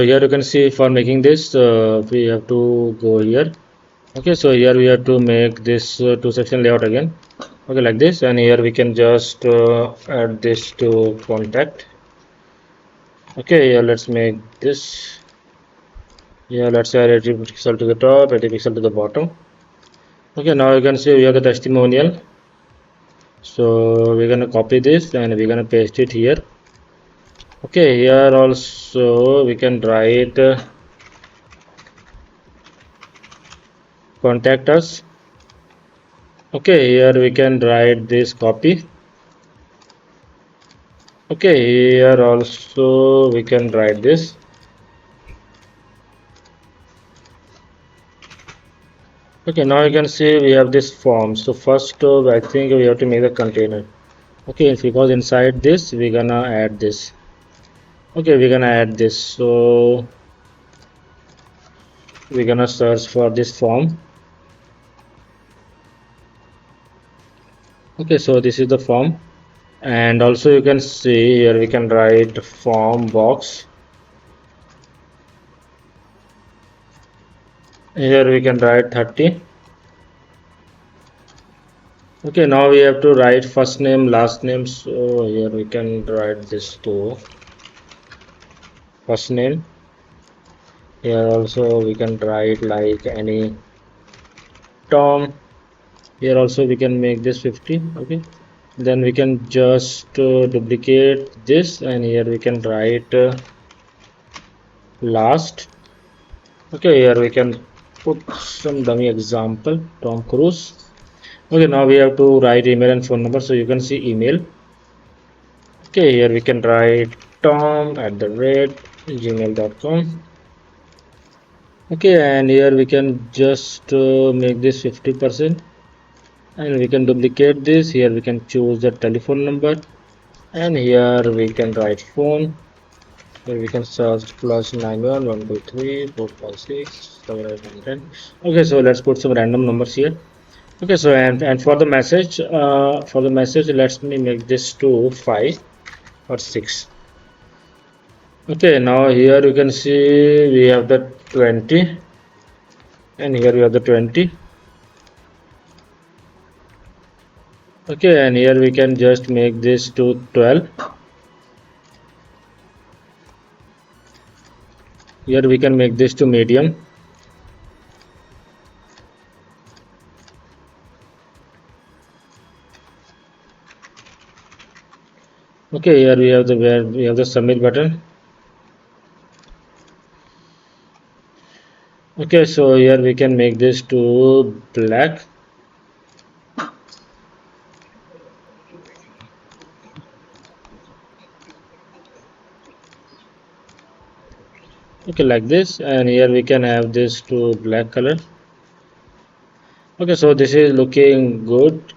So here you can see for making this we have to go here. Okay, so here we have to make this two section layout again. Okay, like this, and here we can just add this to contact. Okay, here let's make this. Yeah, let's add 80 pixel to the top, 80 pixel to the bottom. Okay, now you can see we have the testimonial. So we're gonna copy this and we're gonna paste it here. Okay, here also we can write contact us. Okay, here we can write this copy. Okay, here also we can write this. Okay, now you can see we have this form. So first I think we have to make the container. Okay, because inside this we're gonna add this. Okay, we're gonna add this. So we're gonna search for this form. Okay, so this is the form, and also you can see here we can write form box. Here we can write 30. Okay, now we have to write first name, last name. So here we can write this to first name. Here also we can write like any Tom. Here also we can make this 50. Okay, then we can just duplicate this, and here we can write last. Okay, here we can put some dummy example, Tom Cruise. Okay, now we have to write email and phone number. So you can see email. Okay, here we can write tom@gmail.com. Okay, and here we can just make this 50%, and we can duplicate this. Here we can choose the telephone number, and here we can write phone. Here we can search +91 123 456 789. Okay, so let's put some random numbers here. Okay, so and for the message let me make this to 5 or 6. Okay, now here you can see we have the 20, and here we have the 20. Okay, and here we can just make this to 12. Here we can make this to medium. Okay, here we have the submit button. Okay, so here we can make this to black. Okay, like this, and here we can have this to black color. Okay, so this is looking good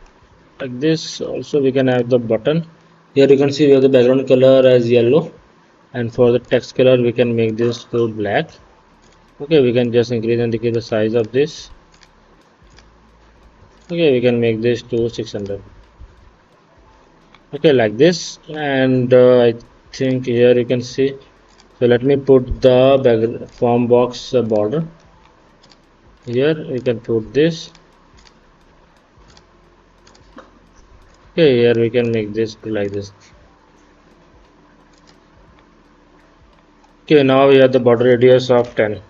like this. Also we can have the button. Here you can see we have the background color as yellow, and for the text color we can make this to black. Okay, we can just increase and decrease the size of this. Okay, we can make this to 600. Okay, like this, and I think here you can see. So let me put the form box border. Here we can put this. Okay, here we can make this like this. Okay, now we have the border radius of 10.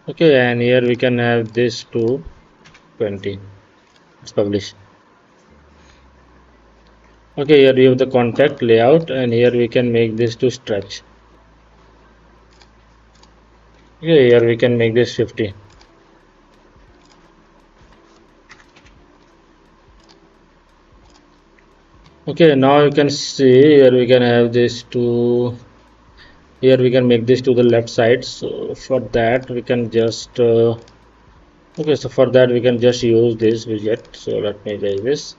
Okay, and here we can have this to 20. Let's publish. Okay, here we have the contact layout, and here we can make this to stretch. Okay, here we can make this 50. Okay, now you can see here we can have this to, here we can make this to the left side. So for that we can just okay, so for that we can just use this widget. So let me like this.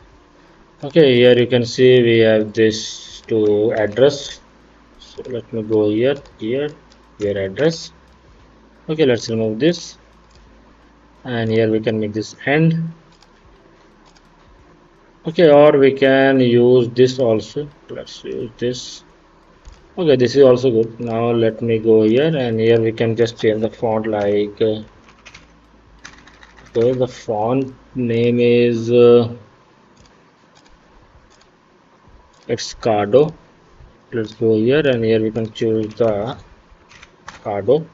Okay, here you can see we have this to address. So let me go here address. Okay, let's remove this, and here we can make this end. Okay, or we can use this also. Let's use this. Okay, this is also good. Now let me go here, and here we can just change the font like okay, the font name is it's Cardo. Let's go here, and here we can choose the Cardo.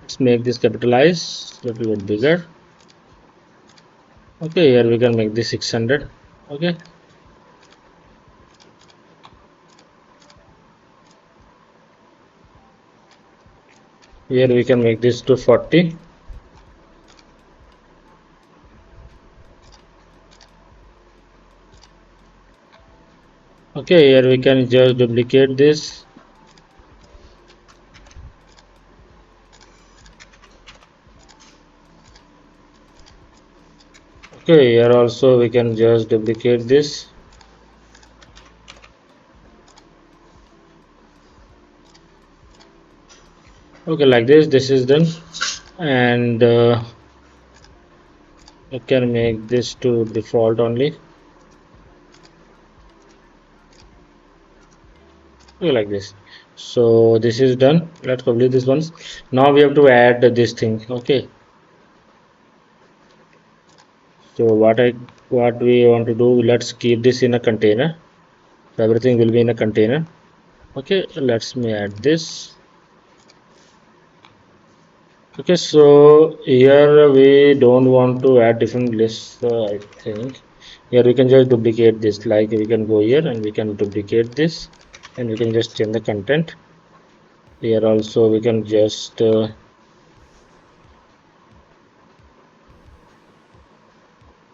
Let's make this capitalized, a little bit bigger. Okay, here we can make this 600. Okay, here we can make this to 40. Okay, here we can just duplicate this. Okay, here also we can just duplicate this. Okay, like this is done, and I can make this to default only. Okay, like this. So this is done. Let's complete this once. Now we have to add this thing. Okay, so what we want to do, let's keep this in a container. So everything will be in a container. Okay, let's me add this. Okay, so here we don't want to add different lists. I think here we can just duplicate this. Like we can go here and we can duplicate this, and we can just change the content. Here also we can just okay,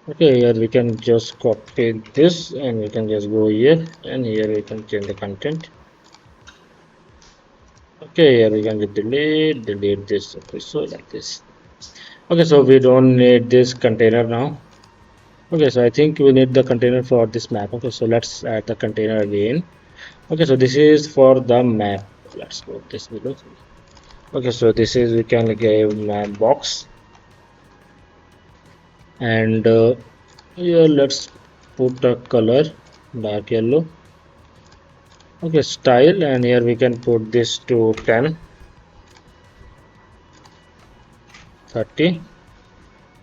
here we can just copy this, and we can just go here, and here we can change the content. Okay, here we can delete this. Okay, so like this. Okay, so we don't need this container now. Okay, so I think we need the container for this map. Okay, so let's add the container again. Okay, so this is for the map. Let's go this below. Okay, so this is we can give map box, and here let's put a color dark yellow. Okay, style, and here we can put this to 10, 30.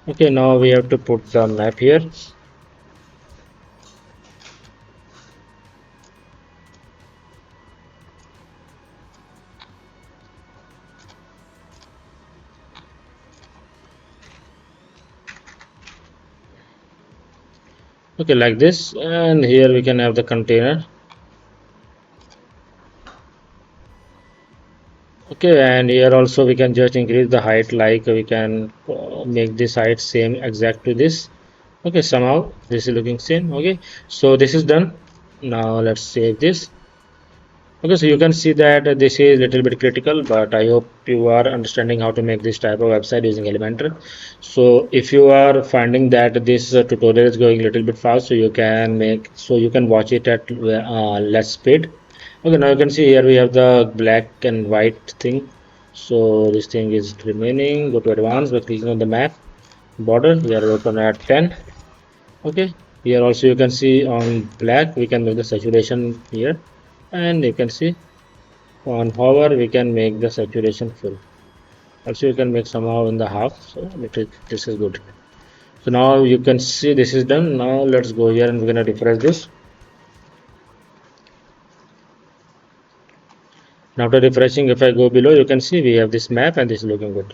Okay, now we have to put the map here. Okay, like this, and here we can have the container. Okay, and here also we can just increase the height, like we can make this height same exact to this. Okay, somehow this is looking same. Okay, so this is done. Now let's save this. Okay, so you can see that this is a little bit critical, but I hope you are understanding how to make this type of website using Elementor. So if you are finding that this tutorial is going a little bit fast, so you can watch it at less speed. Okay, now you can see here we have the black and white thing. So this thing is remaining. Go to advanced by clicking on the map border. We are open at 10. Okay, here also you can see on black we can make the saturation here, and you can see on hover we can make the saturation full. Also you can make somehow in the half, so this is good. So now you can see this is done. Now let's go here and we're gonna refresh this. Now after refreshing, if I go below, you can see we have this map and this is looking good.